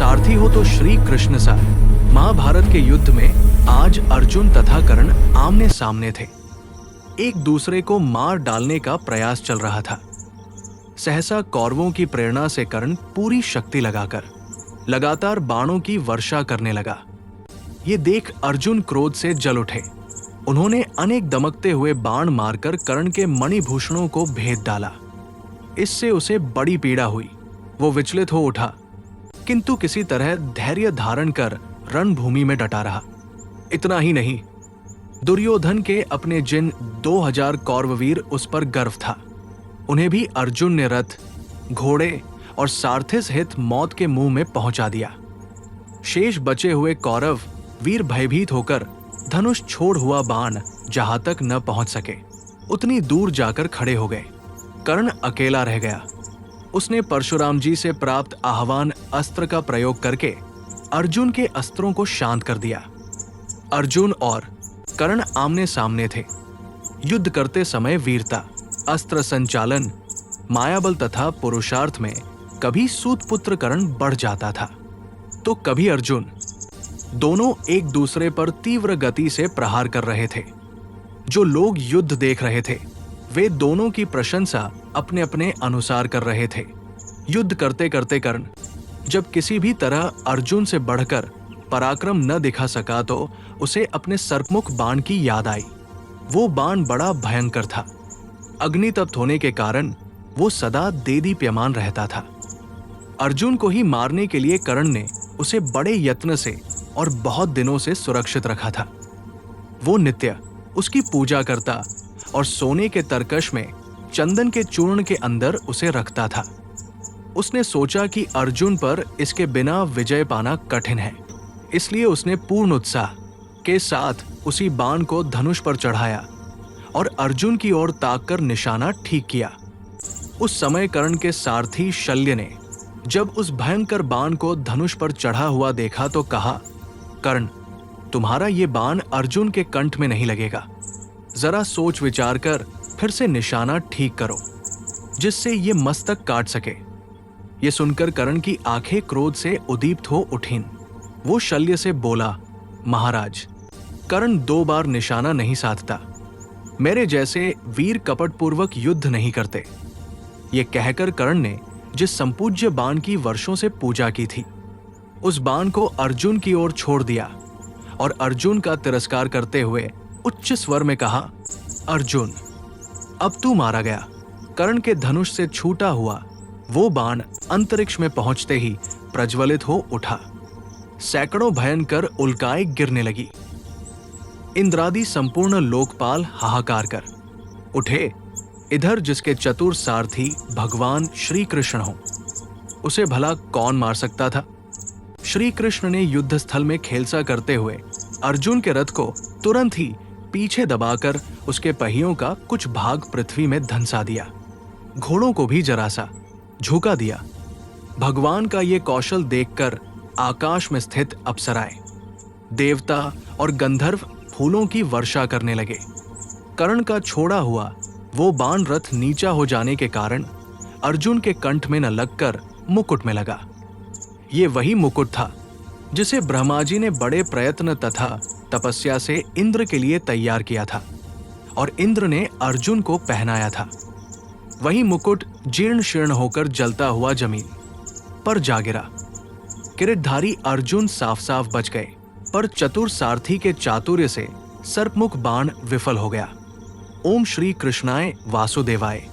सारथी हो तो श्री कृष्ण सा। महाभारत के युद्ध में आज अर्जुन तथा कर्ण आमने सामने थे। एक दूसरे को मार डालने का प्रयास चल रहा था। सहसा कौरवों की प्रेरणा से कर्ण पूरी शक्ति लगाकर लगातार बाणों की वर्षा करने लगा। ये देख अर्जुन क्रोध से जल उठे। उन्होंने अनेक दमकते हुए बाण मारकर कर्ण के मणिभूषणों को भेद डाला। इससे उसे बड़ी पीड़ा हुई। वो विचलित हो उठा, किंतु किसी तरह धैर्य धारण कर रणभूमि में डटा रहा। इतना ही नहीं, दुर्योधन के अपने जिन 2000 कौरववीर उस पर गर्व था, उन्हें भी अर्जुन ने रथ, घोड़े और सारथी सहित मौत के मुंह में पहुंचा दिया। शेष बचे हुए कौरव वीर भयभीत होकर धनुष छोड़ हुआ बाण जहां तक न पहुंच सके, उतनी दूर जाकर खड़े हो गए। कर्ण अकेला रह गया। उसने परशुराम जी से प्राप्त आह्वान अस्त्र का प्रयोग करके अर्जुन के अस्त्रों को शांत कर दिया। अर्जुन और कर्ण आमने सामने थे। युद्ध करते समय वीरता, अस्त्र संचालन, मायाबल तथा पुरुषार्थ में कभी सूतपुत्र कर्ण बढ़ जाता था तो कभी अर्जुन। दोनों एक दूसरे पर तीव्र गति से प्रहार कर रहे थे। जो लोग युद्ध देख रहे थे वे दोनों की प्रशंसा अपने अपने अनुसार कर रहे थे। युद्ध करते करते कर्ण जब किसी भी तरह अर्जुन से बढ़कर पराक्रम न दिखा सका तो उसे अपने सर्पमुख बाण की याद आई। वो बाण बड़ा भयंकर था। अग्नितप्त होने के कारण वो सदा देदीप्यमान रहता था। अर्जुन को ही मारने के लिए कर्ण ने उसे बड़े यत्न से और बहुत दिनों से सुरक्षित रखा था। वो नित्य उसकी पूजा करता और सोने के तरकश में चंदन के चूर्ण के अंदर उसे रखता था। उसने सोचा कि अर्जुन पर इसके बिना विजय पाना कठिन है, इसलिए उसने पूर्ण उत्साह के साथ उसी बाण को धनुष पर चढ़ाया और अर्जुन की ओर ताककर निशाना ठीक किया। उस समय कर्ण के सारथी शल्य ने जब उस भयंकर बाण को धनुष पर चढ़ा हुआ देखा तो कहा, कर्ण, तुम्हारा ये बाण अर्जुन के कंठ में नहीं लगेगा। जरा सोच विचार कर फिर से निशाना ठीक करो, जिससे ये मस्तक काट सके। ये सुनकर कर्ण की आंखें क्रोध से उद्दीप्त हो उठीं। वो शल्य से बोला, महाराज, कर्ण 2 बार निशाना नहीं साधता। मेरे जैसे वीर कपटपूर्वक युद्ध नहीं करते। ये कहकर कर्ण ने जिस संपूज्य बाण की वर्षों से पूजा की थी, उस बाण को अर्जुन की ओर छोड़ दिया और अर्जुन का तिरस्कार करते हुए उच्च स्वर में कहा, अर्जुन, अब तू मारा गया। कर्ण के धनुष से छूटा हुआ वो बाण अंतरिक्ष में पहुंचते ही प्रज्वलित हो उठा। सैकड़ों भयंकर उल्काएं गिरने लगी। इंद्रादि संपूर्ण लोकपाल हाहाकार कर उठे। इधर जिसके चतुर सारथी भगवान श्री कृष्ण हो, उसे भला कौन मार सकता था। श्री कृष्ण ने युद्ध स्थल में खेलसा करते हुए अर्जुन के रथ को तुरंत ही पीछे दबाकर उसके पहियों का कुछ भाग पृथ्वी में धंसा दिया। घोड़ों को भी जरा सा झुका दिया। भगवान का ये कौशल देखकर आकाश में स्थित अप्सराएं, देवता और गंधर्व फूलों की वर्षा करने लगे। कर्ण का छोड़ा हुआ वो बाण रथ नीचा हो जाने के कारण अर्जुन के कंठ में न लगकर मुकुट में लगा। ये वही मुकुट था जिसे ब्रह्मा जी ने बड़े प्रयत्न तथा तपस्या से इंद्र के लिए तैयार किया था और इंद्र ने अर्जुन को पहनाया था। वही मुकुट जीर्ण शीर्ण होकर जलता हुआ जमीन पर जा गिरा। किरीटधारी अर्जुन साफ साफ बच गए, पर चतुर सारथी के चातुर्य से सर्पमुख बाण विफल हो गया। ओम श्री कृष्णाय वासुदेवाय।